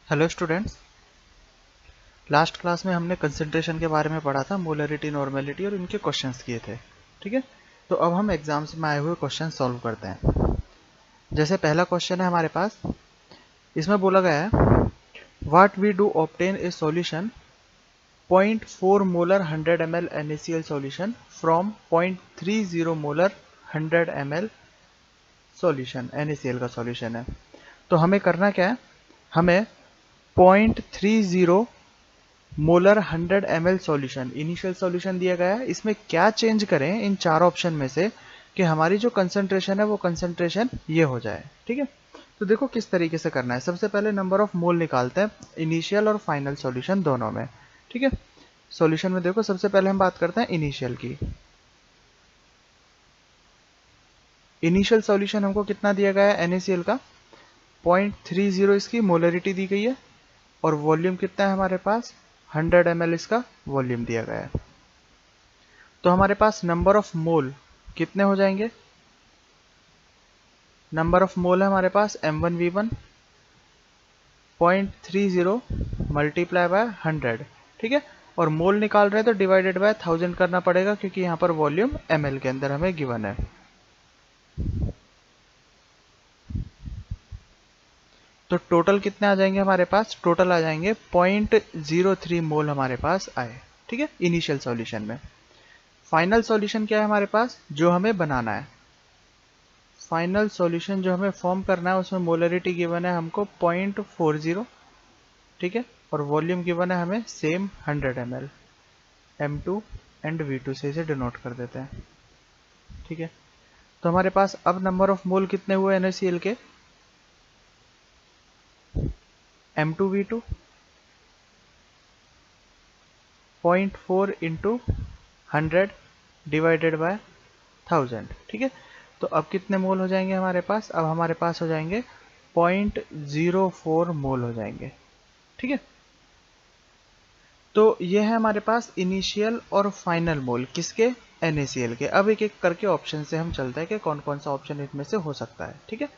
Hello students. Last class में हमने concentration के बारे में पढ़ा था, मोलरिटी, नॉर्मेलिटी और इनके क्वेश्चंस किए थे। ठीक है, तो अब हम एग्जाम्स में आए हुए क्वेश्चन सॉल्व करते हैं। जैसे पहला क्वेश्चन है हमारे पास, इसमें बोला गया है what we do obtain a solution 0.4 molar 100 ml NaCl solution from 0.30 molar 100 ml solution. NaCl का सॉल्यूशन है, तो हमें करना क्या है, हमें 0.30 molar 100 ml solution, initial solution दिया गया है। इसमें क्या चेंज करें इन चार ऑप्शन में से कि हमारी जो कंसंट्रेशन है वो कंसंट्रेशन ये हो जाए। ठीक है, तो देखो किस तरीके से करना है। सबसे पहले नंबर ऑफ मोल निकालते हैं इनिशियल और फाइनल सॉल्यूशन दोनों में। ठीक है, सॉल्यूशन में देखो सबसे पहले हम बात करते हैं इनिशियल की। इनिशियल सॉल्यूशन हमको कितना दिया गया है NaCl का, 0.30 इसकी मोलरिटी दी गई है और वॉल्यूम कितना है हमारे पास, 100 ml इसका वॉल्यूम दिया गया है। तो हमारे पास नंबर ऑफ मोल कितने हो जाएंगे, नंबर ऑफ मोल है हमारे पास M1V1 0.30 मल्टीप्लाई बाय 100। ठीक है, और मोल निकाल रहे हैं तो डिवाइडेड बाय 1000 करना पड़ेगा क्योंकि यहाँ पर वॉल्यूम ml के अंदर हमें गिवन है। तो टोटल कितने आ जाएंगे हमारे पास, टोटल आ जाएंगे 0.03 मोल हमारे पास आए। ठीक है, इनिशियल सॉल्यूशन में। फाइनल सॉल्यूशन क्या है हमारे पास, जो हमें बनाना है, फाइनल सॉल्यूशन जो हमें फॉर्म करना है उसमें मोलरिटी गिवन है हमको 0.40। ठीक है, और वॉल्यूम गिवन है हमें same 100 ml, M2 and V2 से इसे डिनोट कर देते हैं। ठीक है, तो हमारे पास अब नंबर ऑफ मोल कितने हुए NaCl के, M2V2 0.4 इंटू 100 डिवाइडेड बाय 1000। ठीक है, तो अब कितने मोल हो जाएंगे हमारे पास, अब हमारे पास हो जाएंगे 0.04 मोल हो जाएंगे। ठीक है, तो ये है हमारे पास इनिशियल और फाइनल मोल किसके, NaCl के। अब एक एक करके ऑप्शन से हम चलते हैं कि कौन कौन सा ऑप्शन इनमें से हो सकता है। ठीक है,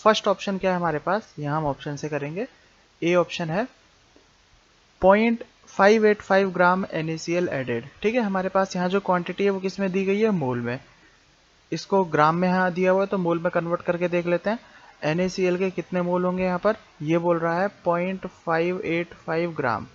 फर्स्ट ऑप्शन क्या है हमारे पास, यहाँ हम ऑप्शन से करेंगे। ए ऑप्शन है 0.585 ग्राम NaCl एडेड। ठीक है, हमारे पास यहाँ जो क्वांटिटी है वो किस में दी गई है, मोल में। इसको ग्राम में यहाँ दिया हुआ है तो मोल में कन्वर्ट करके देख लेते हैं। NaCl के कितने मोल होंगे यहाँ पर, ये बोल रहा है 0.585 ग्राम।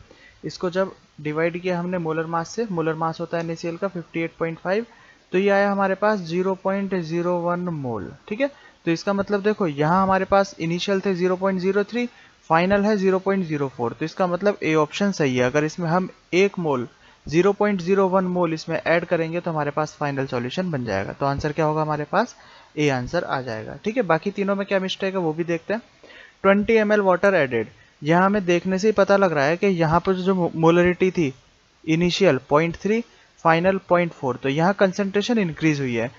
इसको जब डिवाइड किया हमने मोलर मास से, मोलर मास होता है NaCl का 58.5, तो ये आया हमारे पास 0.01 मोल। ठीक है, तो इसका मतलब देखो यहाँ हमारे पास इनिशियल थे 0.03, फाइनल है 0.04, तो इसका मतलब ए ऑप्शन सही है। अगर इसमें हम एक मोल 0.01 मोल इसमें ऐड करेंगे तो हमारे पास फाइनल सॉल्यूशन बन जाएगा। तो आंसर क्या होगा हमारे पास, ए आंसर आ जाएगा। ठीक है, बाकी तीनों में क्या मिस्टेक है वो भी देखते हैं। 20 ml वाटर एडेड, यहाँ हमें देखने से ही पता लग रहा है कि यहाँ पर जो मोलरिटी थी इनिशियल 0.3, फाइनल 0.4, तो यहाँ कंसेंट्रेशन इंक्रीज हुई है।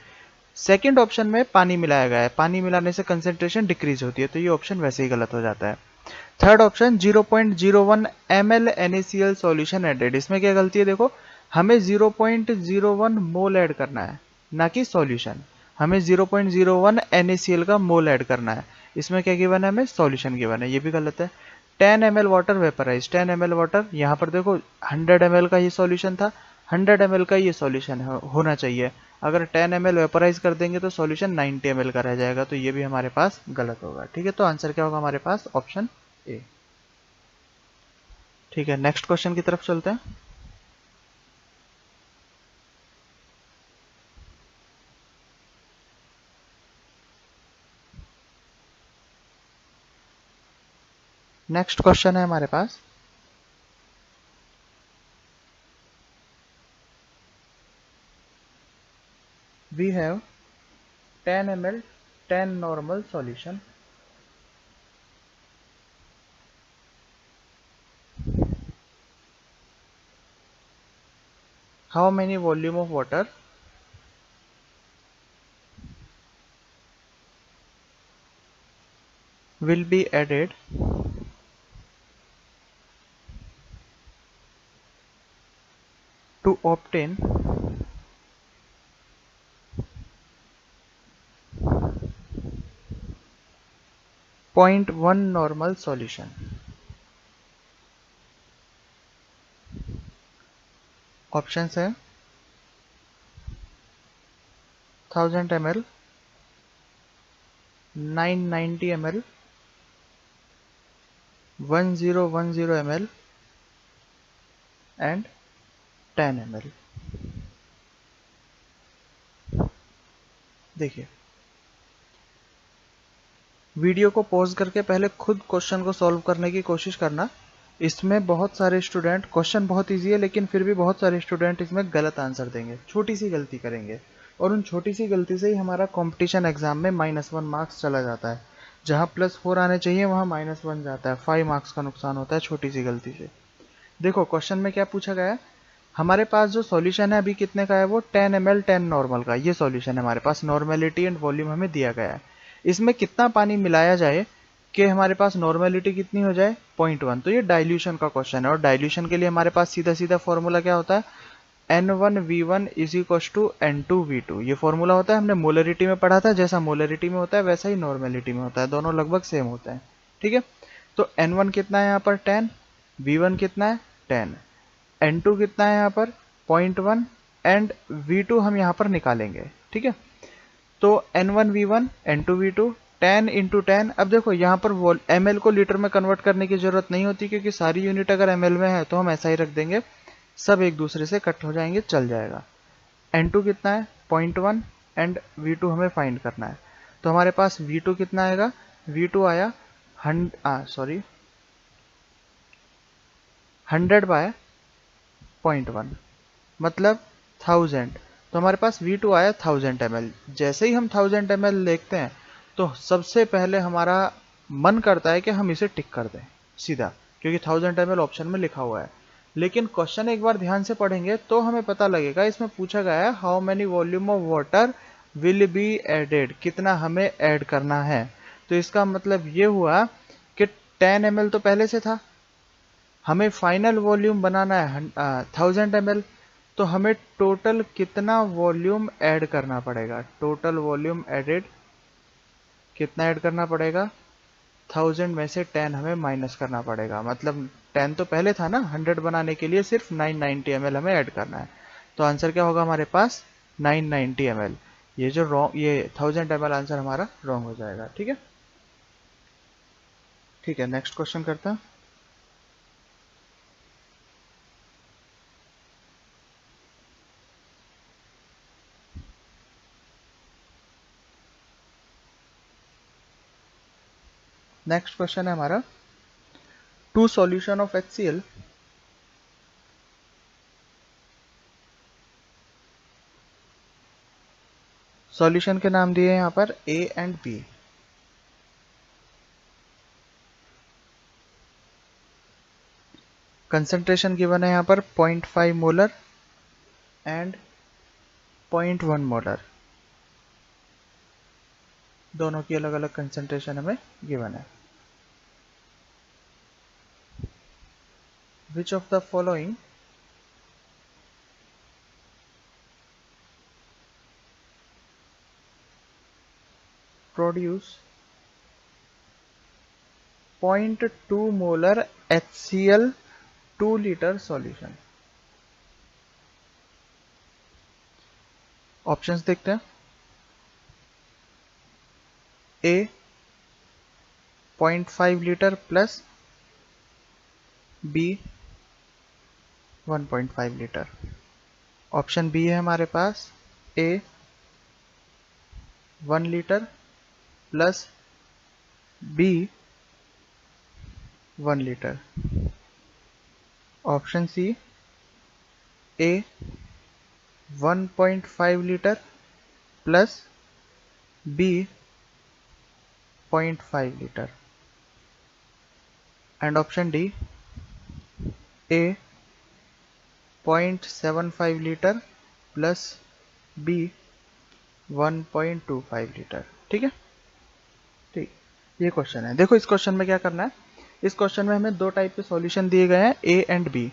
सेकेंड ऑप्शन में पानी मिलाया गया है, पानी मिलाने से कंसेंट्रेशन डिक्रीज होती है, तो ये ऑप्शन वैसे ही गलत हो जाता है। Third option 0.01 ml NaCl solution added, इसमें क्या गलती है देखो, हमें 0.01 मोल ऐड करना है ना कि सॉल्यूशन। हमें 0.01 NaCl का मोल ऐड करना है, इसमें क्या गिवन है, हमें सॉल्यूशन गिवन है, ये भी गलत है। 10 ml water vaporise, 10 ml water, यहाँ पर देखो 100 ml का ये सॉल्यूशन था, 100 ml का ये सॉल्यूशन होना चाहिए। अगर 10 ml वेपराइज कर देंगे तो सॉल्यूशन 90 ml का रह जाएगा, तो ये भी हमारे पास गलत होगा। ठीक है, तो आंसर क्या होगा हमारे पास, ऑप्शन ए। ठीक है, नेक्स्ट क्वेश्चन की तरफ चलते हैं। नेक्स्ट क्वेश्चन है हमारे पास, we have 10 ml 10 normal solution, how many volume of water will be added to obtain 0.1 normal solution। Options है 1000 ml, 990 ml, 1010 ml and 10 ml। देखिए, वीडियो को पॉज करके पहले खुद क्वेश्चन को सॉल्व करने की कोशिश करना। इसमें बहुत सारे स्टूडेंट, क्वेश्चन बहुत इजी है लेकिन फिर भी बहुत सारे स्टूडेंट इसमें गलत आंसर देंगे, छोटी सी गलती करेंगे, और उन छोटी सी गलती से ही हमारा कंपटीशन एग्जाम में -1 मार्क्स चला जाता है। जहां +4 आने चाहिए वहां -1 जाता है, 5 मार्क्स का नुकसान होता है छोटी सी गलती से। देखो क्वेश्चन में क्या पूछा गया है, हमारे पास जो सॉल्यूशन है अभी कितने का है, वो 10 ml 10 नॉर्मल का, ये सॉल्यूशन है हमारे पास, नॉर्मेलिटी एंड वॉल्यूम हमें दिया गया है। इसमें कितना पानी मिलाया जाए कि हमारे पास नॉर्मेलिटी कितनी हो जाए, 0.1। तो ये डाइल्यूशन का क्वेश्चन है, और डाइल्यूशन के लिए हमारे पास सीधा सीधा फॉर्मूला क्या होता है, N1V1 is equal to N2V2। ये फॉर्मूला होता है, हमने मोलरिटी में पढ़ा था, जैसा मोलरिटी में होता है वैसा ही नॉर्मेलिटी में होता है, दोनों लगभग सेम होते हैं। ठीक है, तो N1 कितना है यहाँ पर 10, V1 कितना है 10, N2 कितना है यहाँ पर 0.1 एंड V2 हम यहाँ पर निकालेंगे। ठीक है, तो N1V1 N2V2 10 इंटू 10। अब देखो यहाँ पर ml को लीटर में कन्वर्ट करने की जरूरत नहीं होती, क्योंकि सारी यूनिट अगर ml में है तो हम ऐसा ही रख देंगे, सब एक दूसरे से कट हो जाएंगे, चल जाएगा। N2 कितना है 0.1 एंड V2 हमें फाइंड करना है, तो हमारे पास V2 कितना आएगा, V2 आया 100/0.1 मतलब 1000। तो हमारे पास V2 आया 1000 ml। जैसे ही हम 1000 ml देखते हैं तो सबसे पहले हमारा मन करता है कि हम इसे टिक कर दें सीधा, क्योंकि 1000 ml ऑप्शन में लिखा हुआ है। लेकिन क्वेश्चन एक बार ध्यान से पढ़ेंगे तो हमें पता लगेगा, इसमें पूछा गया है how many volume of water will be added, कितना हमें ऐड करना है। तो इसका मतलब ये हुआ कि 10 ml तो पहले से था, हमें फाइनल वॉल्यूम बनाना है 1000 ml, तो हमें टोटल कितना वॉल्यूम ऐड करना पड़ेगा, टोटल वॉल्यूम एडेड कितना ऐड करना पड़ेगा, 1000 में से 10 हमें माइनस करना पड़ेगा, मतलब 10 तो पहले था ना, 100 बनाने के लिए सिर्फ 990 ml हमें ऐड करना है। तो आंसर क्या होगा हमारे पास 990 ml। ये जो रॉन्ग, ये 1000 ml आंसर हमारा रॉन्ग हो जाएगा। ठीक है, ठीक है, नेक्स्ट क्वेश्चन करते हैं। नेक्स्ट क्वेश्चन है हमारा, two solution of HCl solution के नाम दिए यहाँ पर A and B। Concentration given है यहाँ पर 0.5 मोलर एंड 0.1 मोलर, दोनों की अलग अलग कंसंट्रेशन हमें गिवन है। Which of the following produce 0.2 molar HCl 2 litre solution. Options देखते हैं, A 0.5 litre plus B 1.5 litre. Option B है हमारे पास A 1 litre plus B 1 litre. Option C A 1.5 litre plus B 0.5 litre. And option D A 0.75 litre plus B 1.25 litre. ठीक है, ठीक, ये question है। देखो इस क्वेश्चन में क्या करना है, इस क्वेश्चन में हमें दो टाइप के सॉल्यूशन दिए गए हैं, A एंड B।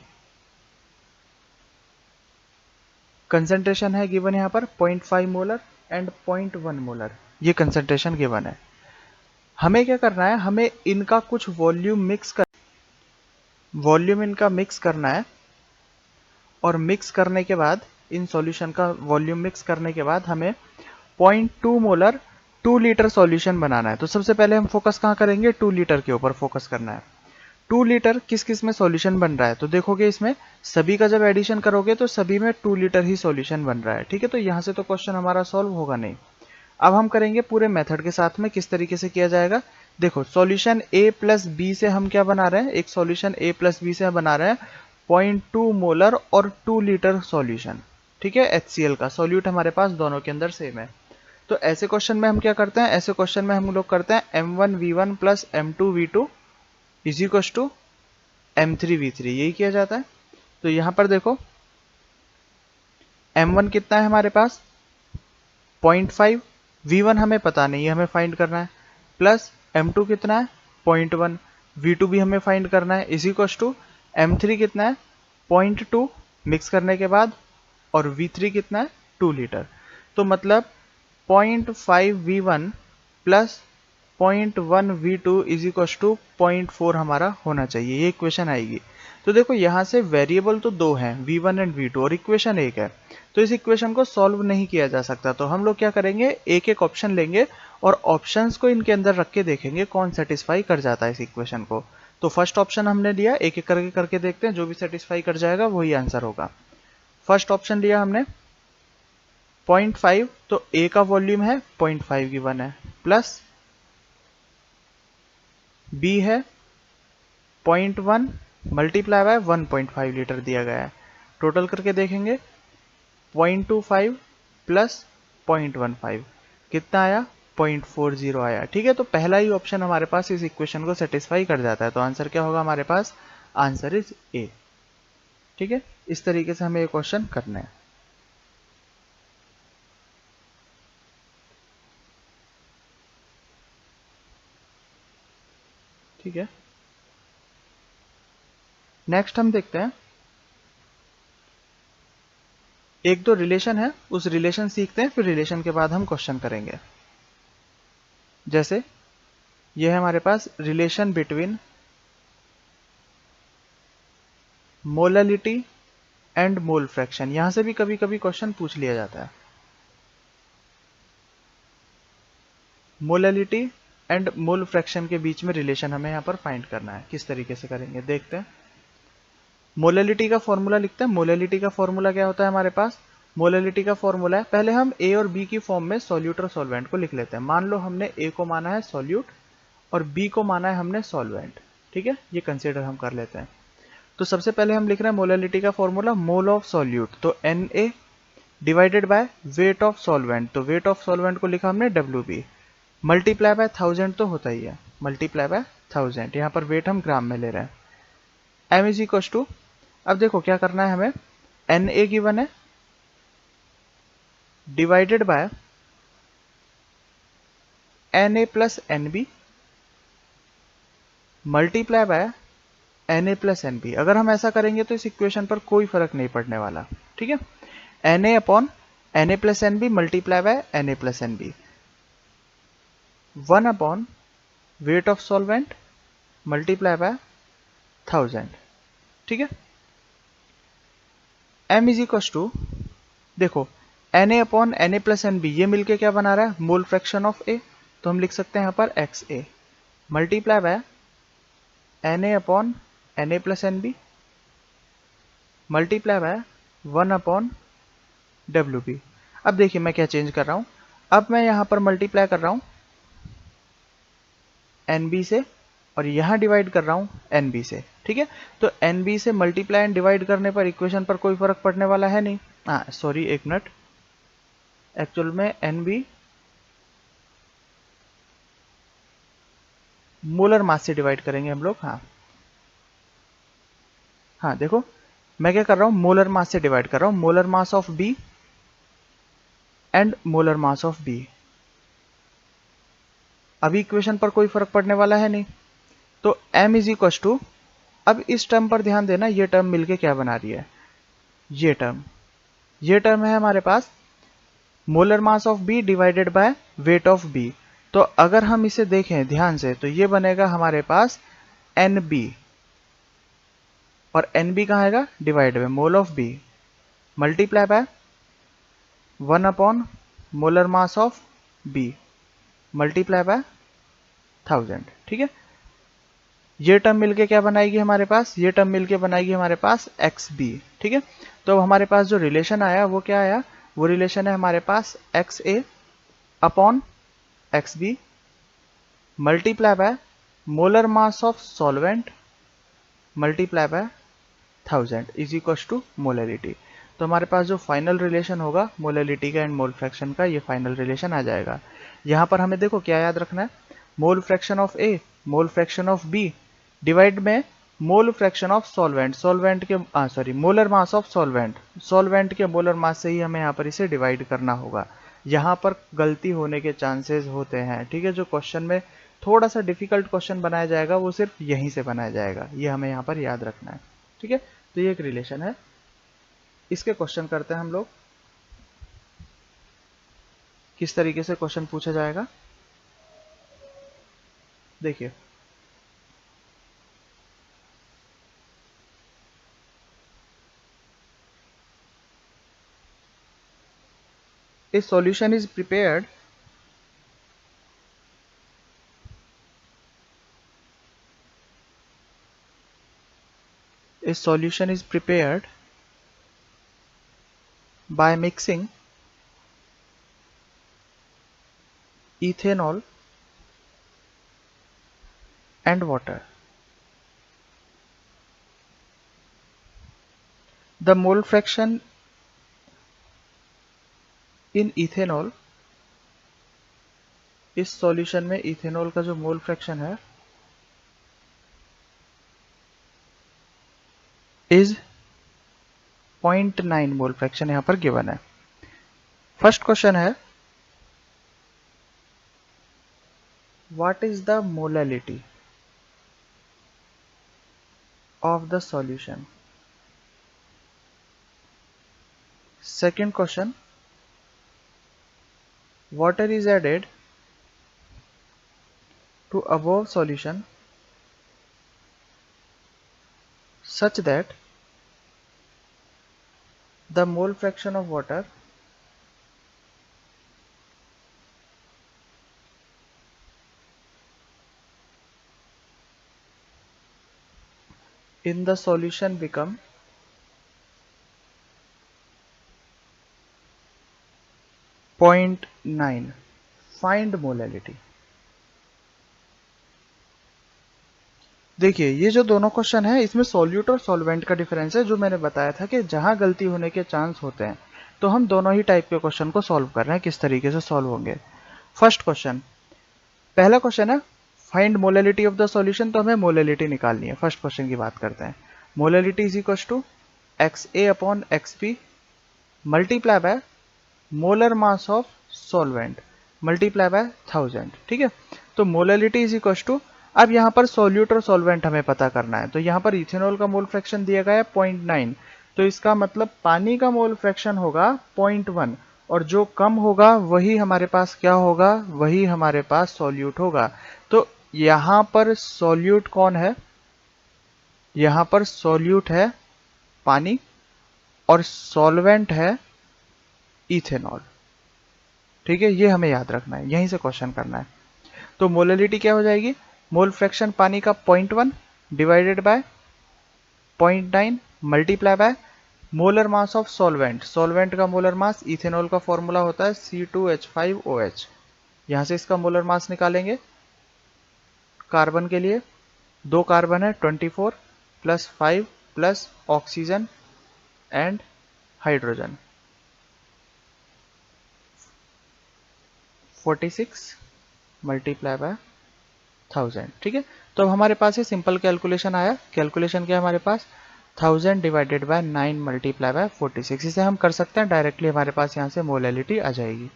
कंसंट्रेशन है गिवन यहाँ पर 0.5 मोलर एंड 0.1 मोलर, ये कंसंट्रेशन गिवन है। हमें क्या करना है, हमें इनका कुछ वॉल्यूम इनका मिक्स करना है, और मिक्स करने के बाद इन सॉल्यूशन का वॉल्यूम मिक्स करने के बाद हमें 0.2 मोलर 2 लीटर सॉल्यूशन बनाना है। तो सबसे पहले हम फोकस कहाँ करेंगे, 2 लीटर के ऊपर फोकस करना है। 2 लीटर किस किस में सॉल्यूशन बन रहा है, तो देखोगे इसमें सभी का जब एडिशन करोगे तो सभी में 2 लीटर ही सॉल्यूशन बन रहा है। ठीक है, तो यहाँ से तो क्वेश्चन हमारा सॉल्व होगा नहीं। अब हम करेंगे पूरे मेथड के साथ में किस तरीके से किया जाएगा। देखो सॉल्यूशन A प्लस बी से हम क्या बना रहे हैं, एक सॉल्यूशन A प्लस बी से बना रहे हैं 0.2 मोलर और 2 लीटर सॉल्यूशन। ठीक है, HCl का सॉल्यूट हमारे पास दोनों के अंदर सेम है। तो ऐसे क्वेश्चन में हम क्या करते हैं, ऐसे क्वेश्चन में हम लोग करते हैं M1V1 plus M2V2 is equal to M3V3, यही किया जाता है। तो यहां पर देखो M1 कितना है हमारे पास 0.5, V1 हमें पता नहीं है, हमें फाइंड करना है, प्लस M2 कितना है 0.1, V2 भी हमें फाइंड करना है, इज इक्वल टू M3 कितना है 0.2 मिक्स करने के बाद, और V3 कितना है 2 लीटर। तो मतलब 0.5 V1 plus 0.1 V2 is equal to 0.4 हमारा होना चाहिए, ये इक्वेशन आएगी। तो देखो यहाँ से वेरिएबल तो दो हैं V1 एंड V2 और इक्वेशन एक है, तो इस इक्वेशन को सॉल्व नहीं किया जा सकता। तो हम लोग क्या करेंगे, एक एक ऑप्शन लेंगे और ऑप्शंस को इनके अंदर रख के देखेंगे कौन सेटिस्फाई कर जाता है इस इक्वेशन को। तो फर्स्ट ऑप्शन हमने लिया, एक एक करके देखते हैं, जो भी सेटिस्फाई कर जाएगा वही आंसर होगा। फर्स्ट ऑप्शन लिया हमने 0.5, तो A का वॉल्यूम है 0.5 गिवन है, प्लस B है 0.1 मल्टीप्लाई बाय 1.5 लीटर दिया गया है। टोटल करके देखेंगे 0.25 प्लस 0.15 कितना आया 0.40 आया। ठीक है, तो पहला ही ऑप्शन हमारे पास इस इक्वेशन को सेटिस्फाई कर जाता है। तो आंसर क्या होगा हमारे पास, आंसर इज A। ठीक है, इस तरीके से हमें ये क्वेश्चन करना है। ठीक है, नेक्स्ट हम देखते हैं, एक दो रिलेशन है, उस रिलेशन सीखते हैं, फिर रिलेशन के बाद हम क्वेश्चन करेंगे। जैसे ये है हमारे पास relation between molality and mole fraction. यहां से भी कभी कभी क्वेश्चन पूछ लिया जाता है। मोललिटी एंड मोल फ्रैक्शन के बीच में रिलेशन हमें यहां पर फाइंड करना है, किस तरीके से करेंगे देखते हैं। मोललिटी का फॉर्मूला लिखते हैं। मोललिटी का फॉर्मूला क्या होता है हमारे पास, मोललिटी का फॉर्मूला है, पहले हम A और B की फॉर्म में सॉल्यूट और सॉल्वेंट को लिख लेते हैं। मान लो हमने A को माना है सॉल्यूट और B को माना है हमने सॉल्वेंट। ठीक है, ये कंसिडर हम कर लेते हैं। तो सबसे पहले हम लिख रहे हैं मोललिटी का फॉर्मूला, मोल ऑफ सॉल्यूट तो Na divided by weight of solvent, तो वेट ऑफ सॉल्वेंट को लिखा हमने WB, मल्टीप्लाई बाय 1000 तो होता ही है, मल्टीप्लाई बाय 1000, यहाँ पर वेट हम ग्राम में ले रहे हैं। M इज इक्वल टू, अब देखो क्या करना है हमें, Na गिवन है divided by Na plus NB multiply by Na plus NB। अगर हम ऐसा करेंगे तो इस इक्वेशन पर कोई फर्क नहीं पड़ने वाला। ठीक है, Na upon Na plus NB multiply by Na plus NB, 1 upon weight of solvent multiply by 1000। ठीक है, M इज इक्वल टू, देखो Na upon Na plus NB ये मिलके क्या बना रहा है, मोल फ्रैक्शन ऑफ A, तो हम लिख सकते हैं यहाँ पर XA multiply by Na upon Na plus NB multiply by 1 upon WB। अब देखिए मैं क्या चेंज कर रहा हूं, अब मैं यहां पर मल्टीप्लाई कर रहा हूं NB से और यहां डिवाइड कर रहा हूं NB से। ठीक है, तो NB से मल्टीप्लाई एंड डिवाइड करने पर इक्वेशन पर कोई फर्क पड़ने वाला है नहीं। सॉरी एक मिनट, एक्चुअल में NB मोलर मास से डिवाइड करेंगे हम लोग। हाँ देखो मैं क्या कर रहा हूं, मोलर मास से डिवाइड कर रहा हूं, molar mass of B and molar mass of B। अभी इक्वेशन पर कोई फर्क पड़ने वाला है नहीं, तो M इज इक्वल टू, अब इस टर्म पर ध्यान देना, ये टर्म मिलके क्या बना रही है, ये टर्म है हमारे पास molar mass of B divided by weight of B। तो अगर हम इसे देखें ध्यान से तो ये बनेगा हमारे पास NB, और NB कहाँ आएगा, divide by mole of B। Multiply by 1 upon molar mass of B multiply by 1000। ठीक है, ये टर्म मिलके क्या बनाएगी हमारे पास, ये टर्म मिलके बनाएगी हमारे पास एक्स बी। ठीक है, तो अब हमारे पास जो रिलेशन आया वो क्या आया, वो रिलेशन है हमारे पास x A upon x B multiply by molar mass of solvent multiply by 1000 is equal to molarity. तो हमारे पास जो फाइनल रिलेशन होगा मोलरिटी का एंड मोल फ्रैक्शन का, ये फाइनल रिलेशन आ जाएगा। यहां पर हमें देखो क्या याद रखना है, mole fraction of A mole fraction of B divide में mole fraction of solvent, solvent के sorry molar mass of solvent, solvent के मोलर मास से ही हमें यहाँ पर इसे डिवाइड करना होगा। यहाँ पर गलती होने के चांसेस होते हैं। ठीक है, जो क्वेश्चन में थोड़ा सा डिफिकल्ट क्वेश्चन बनाया जाएगा वो सिर्फ यहीं से बनाया जाएगा, ये हमें यहाँ पर याद रखना है। ठीक है, तो ये एक रिलेशन है, इसके क्वेश्चन करते हैं हम लोग। किस तरीके से क्वेश्चन पूछा जाएगा देखिए, a solution is prepared a solution is prepared by mixing ethanol and water. The mole fraction in ethanol, इस सॉल्यूशन में इथेनॉल का जो मोल फ्रैक्शन है इज 0.9 मोल फ्रैक्शन यहां पर गिवन है। फर्स्ट क्वेश्चन है what is the molality of the solution. Second question, water is added to above solution such that the mole fraction of water in the solution become 0.9. Find molality। देखिए ये जो दोनों question है इसमें solute और solvent का difference है, जो मैंने बताया था कि जहां गलती होने के चांस होते हैं, तो हम दोनों ही टाइप के क्वेश्चन को सॉल्व कर रहे हैं, किस तरीके से सॉल्व होंगे। फर्स्ट क्वेश्चन, पहला क्वेश्चन है find molality of the solution, तो हमें मोलैलिटी निकालनी है। फर्स्ट क्वेश्चन की बात करते हैं। Molality is equal to x A upon x B multiply by molar mass of solvent multiply by 1000। ठीक है, तो मोलैलिटी इज इक्वल टू, अब यहाँ पर सॉल्यूट और सॉल्वेंट हमें पता करना है, तो यहाँ पर इथेनॉल का मोल फ्रैक्शन दिया गया है 0.9, तो इसका मतलब पानी का मोल फ्रैक्शन होगा 0.1, और जो कम होगा वही हमारे पास क्या होगा, वही हमारे पास सॉल्यूट होगा। तो यहाँ पर सॉल्यूट कौन है, यहाँ पर सॉल्यूट है पानी और सॉल्वेंट है इथेनॉल। ठीक है, ये हमें याद रखना है, यहीं से क्वेश्चन करना है। तो मोलैलिटी क्या हो जाएगी, मोल फ्रैक्शन पानी का 0.1 divided bye 0.9 multiply by molar mass of solvent, solvent का मोलर मास, इथेनॉल का फॉर्मूला होता है C2H5OH, यहां से इसका मोलर मास निकालेंगे। कार्बन के लिए 2 कार्बन है 24 plus 5 plus oxygen and hydrogen 46 multiply by 1000। ठीक है, तो अब हमारे पास ये सिंपल कैलकुलेशन आया। कैलकुलेशन क्या है हमारे पास, 1000 डिवाइडेड बाय 9 मल्टीप्लाई बाय 46, इसे हम कर सकते हैं डायरेक्टली, हमारे पास यहाँ से मोलैलिटी आ जाएगी।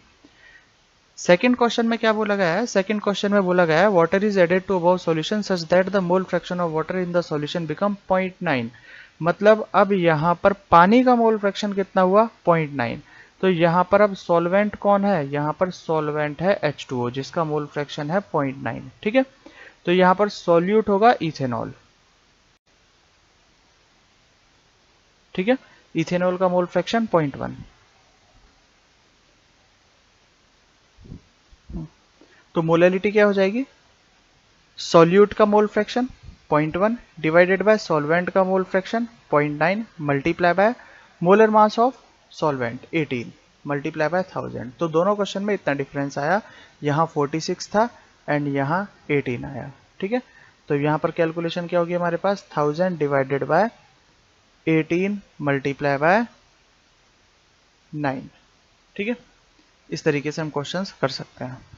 सेकंड क्वेश्चन में क्या बोला गया है, सेकंड क्वेश्चन में बोला गया है water is added to above solution such that the mole fraction of water in the solution become 0.9। मतलब अब यहाँ पर पानी का मोल फ्रैक्शन कितना हुआ 0.9, तो यहाँ पर अब सॉल्वेंट कौन है, यहाँ पर सॉल्वेंट है H2O जिसका मोल फ्रैक्शन है 0.9। ठीक है, तो यहाँ पर सॉल्यूट होगा इथेनॉल। ठीक है, इथेनॉल का मोल फ्रैक्शन 0.1। तो मोलैलिटी क्या हो जाएगी, सॉल्यूट का mole fraction 0.1 divided by solvent का mole fraction 0.9 multiply by molar mass of solvent 18 multiply by 1000। तो दोनों क्वेश्चन में इतना डिफरेंस आया, यहाँ 46 था एंड यहाँ 18 आया। ठीक है, तो यहाँ पर कैलकुलेशन क्या होगी हमारे पास, 1000 डिवाइडेड बाय 18 मल्टीप्लाई बाय 9। ठीक है, इस तरीके से हम क्वेश्चंस कर सकते हैं।